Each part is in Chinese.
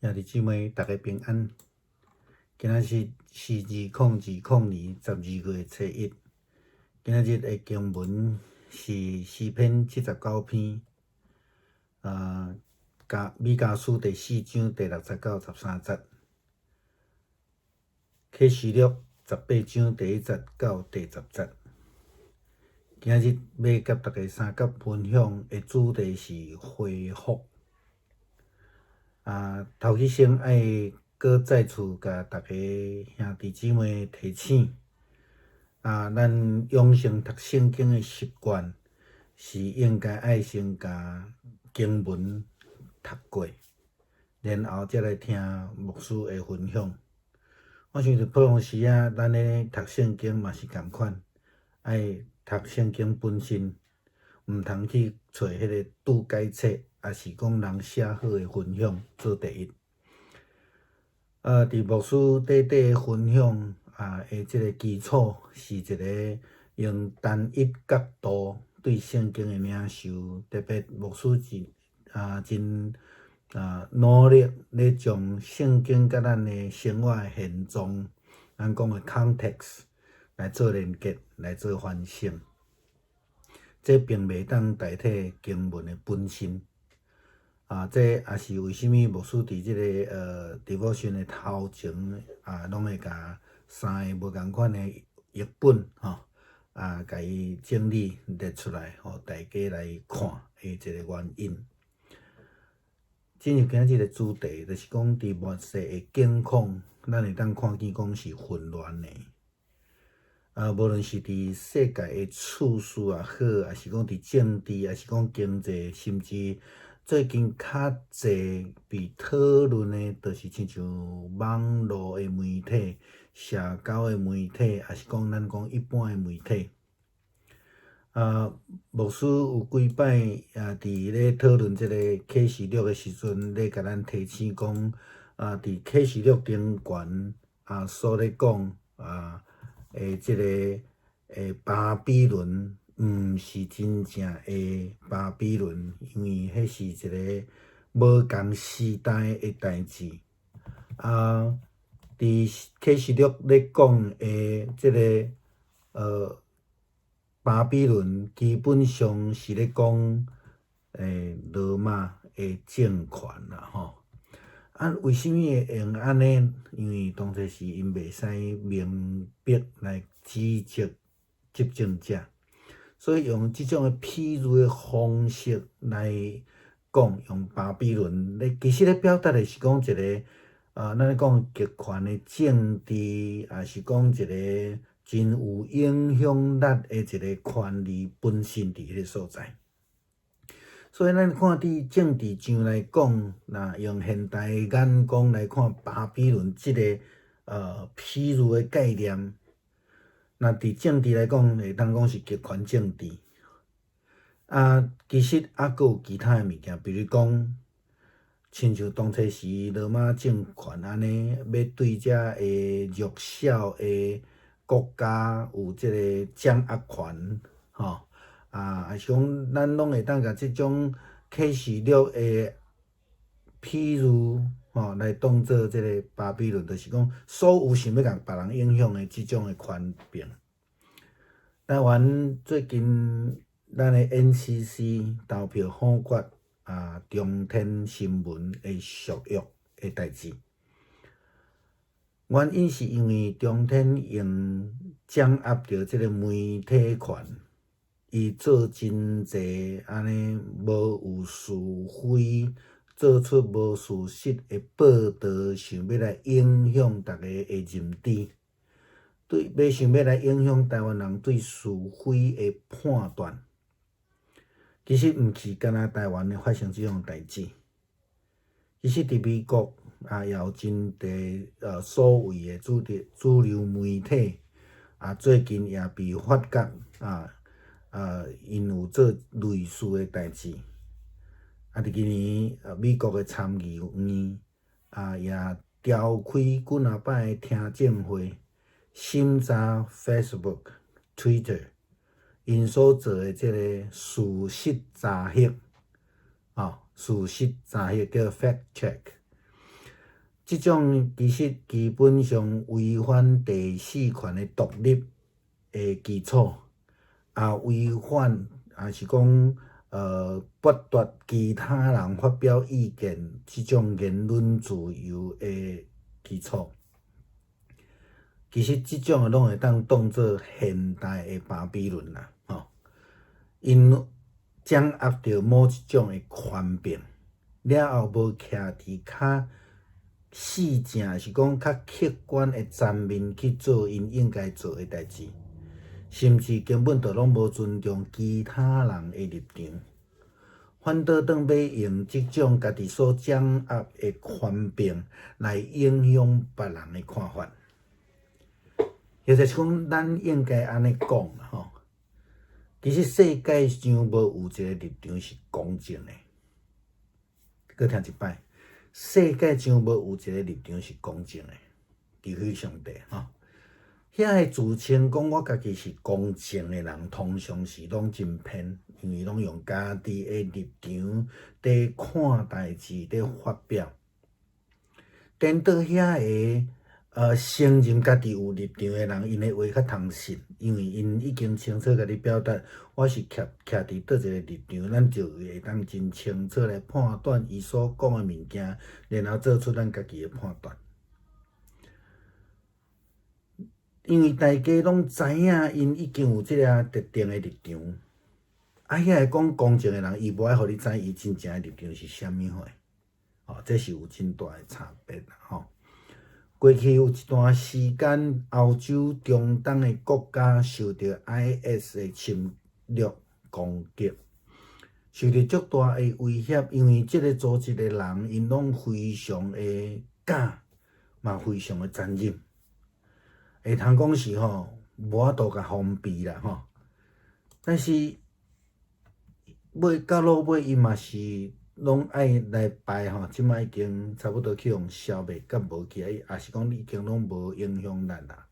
兄弟姊妹，大家平安。今仔是4/20/2022，12月初1。今仔日的经文是诗篇79篇，米迦书第4章第69、13节，启示录18章第1节到第10节。今仔日要甲大家三角分享的主题是恢复。头起先爱搁再次甲大家兄弟姊妹提醒，咱养成读圣经的习惯，是应该爱先甲经文读过，然后才来听牧师的分享。我想着普通时咱咧读圣经嘛是共款，爱读圣经本身，毋通去找迄个注解册，也是讲人写好的分享做第一。伫牧师短短的分享的即个基础，是一个用单一角度对圣经的领受，特别牧师真努力咧将圣经甲咱的生活的现状，咱讲的 context 来做连结，来做反省。这并袂当代替经文的本身。这也是为虾米牧师伫即个devotion 的头前拢会甲3个无共款的译本甲伊整理列出来，互大家来看的一个原因。进入今日的主题，就是讲伫末世的境况，咱会当看见讲是混乱的。无论是伫世界的处事也好，还是讲伫政治，还是讲经济，甚至最近较侪被讨论的，就是亲像网络的媒体、社交的媒体，还是讲咱讲一般的媒体。牧师有几摆伫咧讨论即个启示录的时阵，咧甲咱提醒讲伫启示录顶悬所咧讲即个巴比伦，毋是真正的巴比伦，因为迄是一个无共时代的代志。伫启示录咧讲的即个巴比伦，基本上是咧讲罗马的政权啦吼。为什么会用安尼？因为当初是因袂使明白来指责执政者，所以用即种的譬喻的方式来讲，用巴比伦咧，其实咧表达的是讲一个咱咧讲极权的政治，也是讲一个真有影响力的一个权力本身伫迄个所在。所以咱看伫政治上来讲，若用现代的眼光来看巴比伦即个譬喻的概念，若伫政治来讲，会当讲是极权政治。其实阁有其他的物件，比如讲，亲像当初时罗马政权安尼，要对遮个弱小的国家有即个掌握权，还是讲咱拢会当甲即种启示录的譬喻来当做即个巴比伦，就是讲所有想要甲别人影响的即种的权柄。台湾最近咱的 NCC 投票否决中天新闻的续约的代志，原因是因为中天用掌握着即个媒体权，伊做真侪安尼无有是非，做出无事实的报道，想要来影响大家的认知，想要来影响台湾人对是非的判断。其实毋是干那台湾发生即种代志，其实伫美国也有真侪所谓的主流媒体最近也被发觉因有做类似的代志。伫今年美国的参议院也召开几若摆的听证会，审查 Facebook、Twitter 因所做的即个事实查核，事实查核叫 fact check。即种其实基本上违反第4权的独立的基础，也违反也是讲剥夺其他人发表意见即种言论自由的基础。其实即种诶，拢会当当做现代诶巴比伦啦，吼，因掌握着某一种诶权柄，了后无徛伫较细正，是讲较客观诶层面去做因应该做诶代志，甚至根本就拢无尊重其他人诶立场，反倒当要用即种家己所掌握诶权柄来影响别人诶看法。或者是讲，咱应该安尼讲啦吼。其实世界上无有一个立场是公正的。搁听一摆，世界上无有一个立场是公正的，除非上帝吼。遐个自称讲我家己是公正的人，通常是拢真偏，因为拢用家己的立场伫看代志，伫发表。颠倒遐个承认家己有立场的人，因的话较通信，因为因已经清楚甲你表达，我是徛伫倒一个立场，咱就会当真清楚来判断伊所讲的物件，然后做出咱家己的判断。因为大家拢知影，因已经有即个特定的立场。遐个讲公正的人，伊无爱互你知伊真正的立场是啥物货，这是有真大的差别啦，吼。过去有一段时间，欧洲中东的国家受到 IS 的侵略攻击，受到足大的威胁。因为即个组织的人，因拢非常的假，嘛非常的残忍，会通讲是吼无法度甲封闭啦吼。但是到落尾，伊嘛是拢爱来败吼，即摆已经差不多去互消灭，甲无去啊，也是讲已经拢无影响咱啦。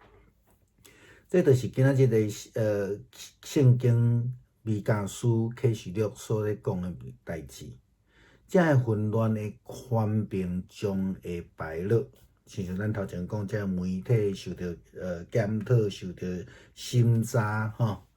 这就是今仔日个圣经弥迦书启示录所咧讲的代志。这个混乱的权柄将会败落，亲像咱头前讲，这媒体受到检讨，受到审查吼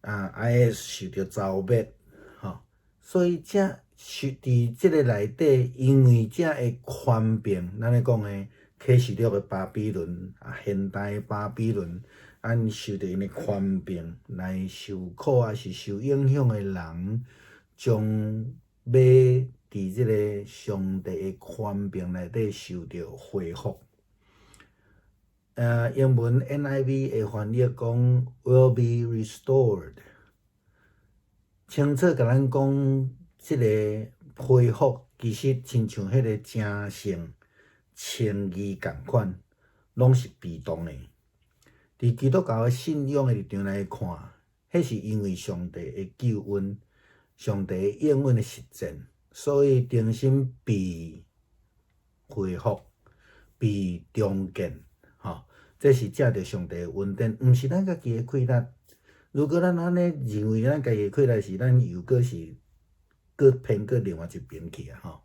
，IS 受到消灭吼，所以伫即个内底，因为这个权柄，咱咧讲的启示录的巴比伦现代的巴比伦，咱受到因的权柄来受苦还是受影响的人，将要伫即个上帝的权柄内底受到恢复。英文 NIV 会翻译讲 will be restored， 清楚甲咱讲，即个恢复其实亲像迄个正性称义共款，拢是被动的。伫基督教的信仰的立场来看，迄是因为上帝的救恩、上帝的应允的实践，所以重新被恢复、被重建，吼，这是借着上帝的恩典，毋是咱家己的溃烂。如果咱安尼认为咱家己的溃烂是咱又搁偏搁另外一边去啊，吼。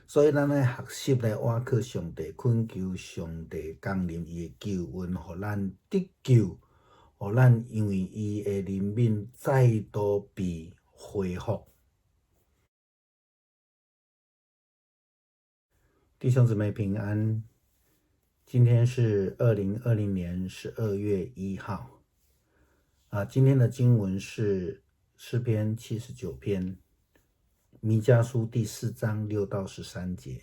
所以咱来学习来倚靠上帝，恳求上帝降临伊的救恩，互咱得救，互咱因为伊的怜悯再度被恢复。弟兄姊妹平安，今天是2020年12月1号。今天的经文是诗篇79篇。弥迦书第4章6到13节，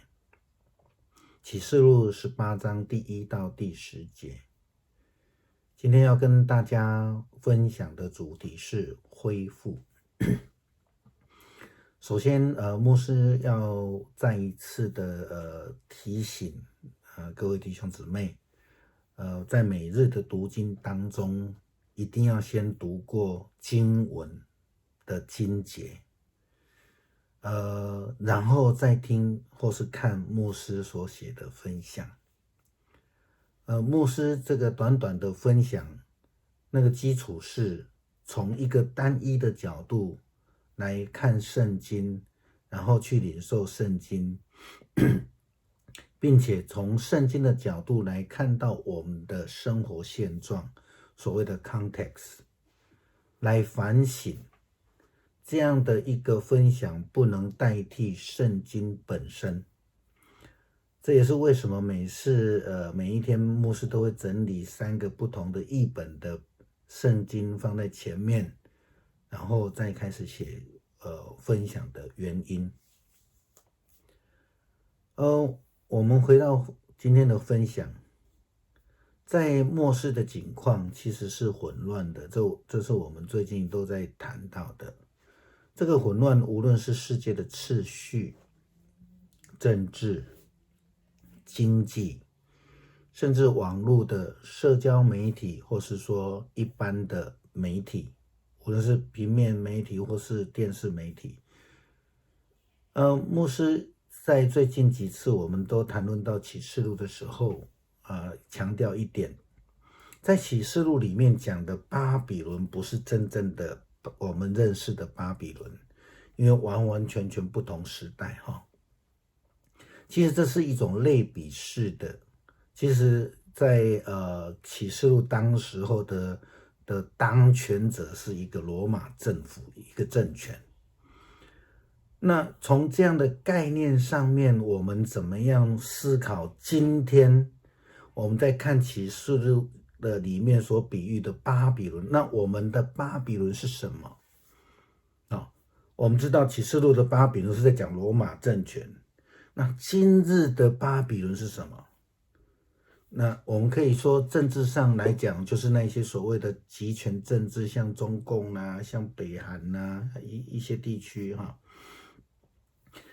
启示录18章第1到第10节。今天要跟大家分享的主题是恢复。首先，牧师要再一次的提醒各位弟兄姊妹，在每日的读经当中，一定要先读过经文的经节。然后再听或是看牧师所写的分享。牧师这个短短的分享，那个基础是从一个单一的角度来看圣经，然后去领受圣经，并且从圣经的角度来看到我们的生活现状，所谓的 context， 来反省。这样的一个分享不能代替圣经本身。这也是为什么每一天牧师都会整理3个不同的译本的圣经放在前面，然后再开始写分享的原因。我们回到今天的分享，在末世的景况其实是混乱的，这是我们最近都在谈到的。这个混乱无论是世界的秩序、政治、经济，甚至网络的社交媒体，或是说一般的媒体，无论是平面媒体或是电视媒体。牧师在最近几次我们都谈论到启示录的时候，强调一点，在启示录里面讲的巴比伦不是真正的我们认识的巴比伦，因为完完全全不同时代哈。其实这是一种类比式的，其实在启示录当时候的当权者是一个罗马政府，一个政权。那从这样的概念上面，我们怎么样思考今天我们在看启示录的里面所比喻的巴比伦？那我们的巴比伦是什么？我们知道启示录的巴比伦是在讲罗马政权，那今日的巴比伦是什么？那我们可以说政治上来讲，就是那些所谓的集权政治，像中共啊，像北韩啊，一些地区哈，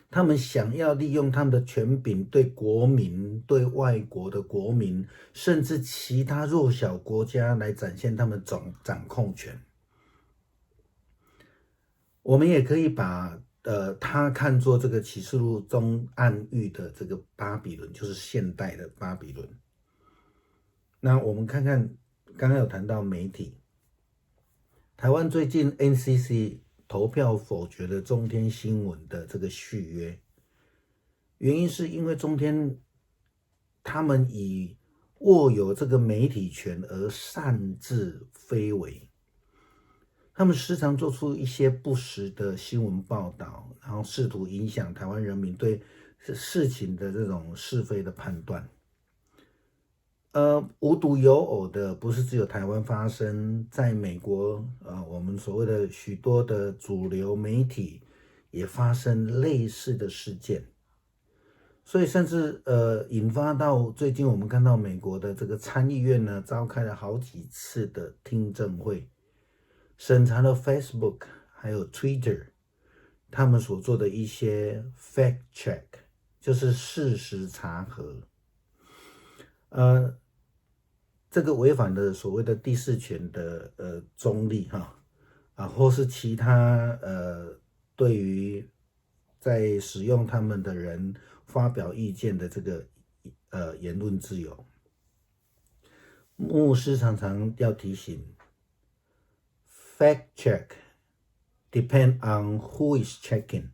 他们想要利用他们的权柄对国民、对外国的国民，甚至其他弱小国家来展现他们掌控权。我们也可以把他看作这个启示录中暗喻的这个巴比伦，就是现代的巴比伦。那我们看看，刚刚有谈到媒体，台湾最近 NCC 投票否决了中天新闻的这个续约，原因是因为中天他们以握有这个媒体权而擅自非为。他们时常做出一些不实的新闻报道，然后试图影响台湾人民对事情的这种是非的判断。无独有偶的，不是只有台湾发生，在美国，我们所谓的许多的主流媒体也发生类似的事件。所以甚至引发到最近我们看到美国的这个参议院呢，召开了好几次的听证会。审查了 Facebook 还有 Twitter 他们所做的一些 fact check， 就是事实查核。这个违反了所谓的第四权的中立或是其他对于在使用他们的人发表意见的这个言论自由。牧师常常要提醒，Fact check depend on who is checking，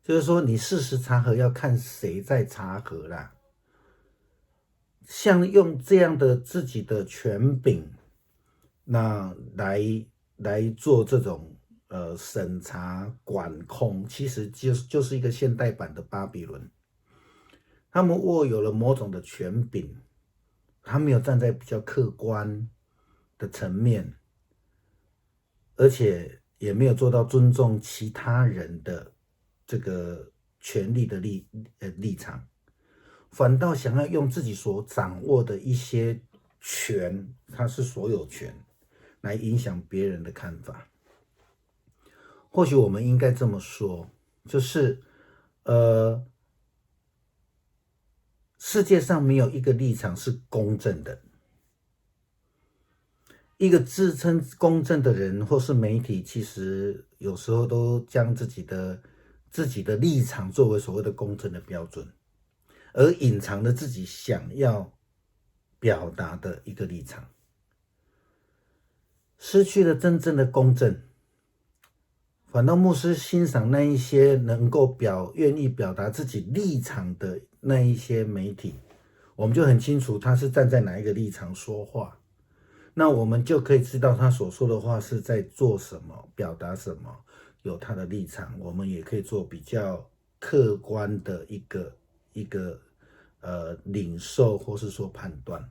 就是说你事实查核要看谁在查核啦。像用这样的自己的权柄，那来做这种审查管控，其实就是一个现代版的巴比伦。他们握有了某种的权柄，他没有站在比较客观的层面，而且也没有做到尊重其他人的这个权利的立场，反倒想要用自己所掌握的一些权，它是所有权，来影响别人的看法。或许我们应该这么说，就是世界上没有一个立场是公正的。一个自称公正的人或是媒体，其实有时候都将自己的立场作为所谓的公正的标准，而隐藏了自己想要表达的一个立场，失去了真正的公正。反倒牧师欣赏那一些能够愿意表达自己立场的那一些媒体，我们就很清楚他是站在哪一个立场说话，那我们就可以知道他所说的话是在做什么，表达什么，有他的立场，我们也可以做比较客观的一个领受或是说判断。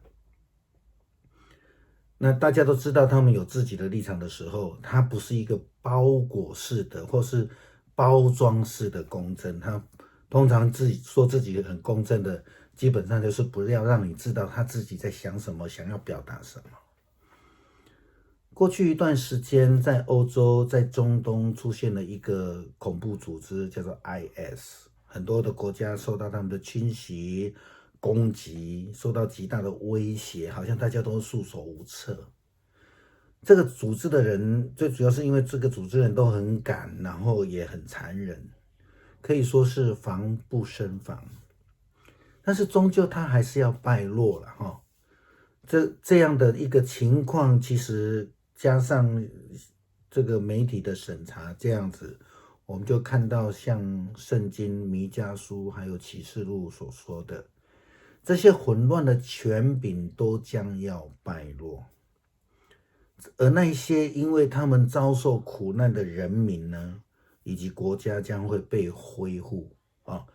那大家都知道他们有自己的立场的时候，它不是一个包裹式的或是包装式的公正，他通常自己说自己很公正的，基本上就是不要让你知道他自己在想什么，想要表达什么。过去一段时间，在欧洲、在中东出现了一个恐怖组织，叫做 IS， 很多的国家受到他们的侵袭、攻击，受到极大的威胁，好像大家都束手无策。这个组织的人，最主要是因为这个组织人都很敢，然后也很残忍，可以说是防不胜防。但是终究他还是要败落了哈。这样的一个情况，其实加上这个媒体的审查，这样子，我们就看到像圣经、弥迦书还有启示录所说的，这些混乱的权柄都将要败落，而那些因为他们遭受苦难的人民呢，以及国家将会被恢复啊，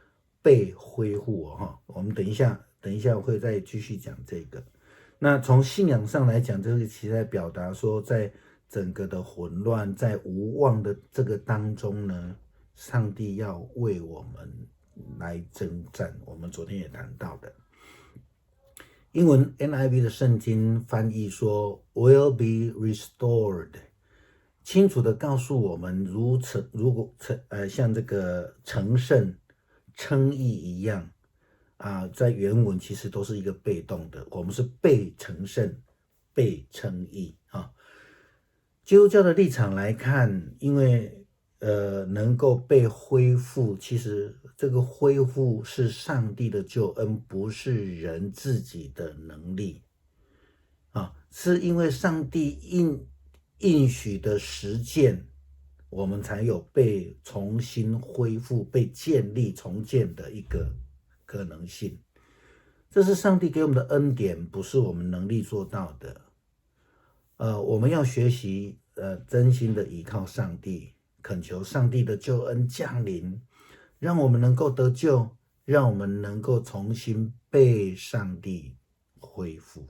被恢复哈。我们等一下我会再继续讲这个。那从信仰上来讲，这个其实在表达说，在整个的混乱、在无望的这个当中呢，上帝要为我们来征战。我们昨天也谈到的，英文 NIV 的圣经翻译说 "will be restored"， 清楚的告诉我们，如果像这个成圣、称义一样。在原文其实都是一个被动的，我们是被成圣、被称义啊。基督教的立场来看，因为能够被恢复，其实这个恢复是上帝的救恩，不是人自己的能力啊，是因为上帝应许的实践，我们才有被重新恢复、被建立、重建的一个可能性。这是上帝给我们的恩典，不是我们能力做到的。我们要学习真心的依靠上帝，恳求上帝的救恩降临，让我们能够得救，让我们能够重新被上帝恢复。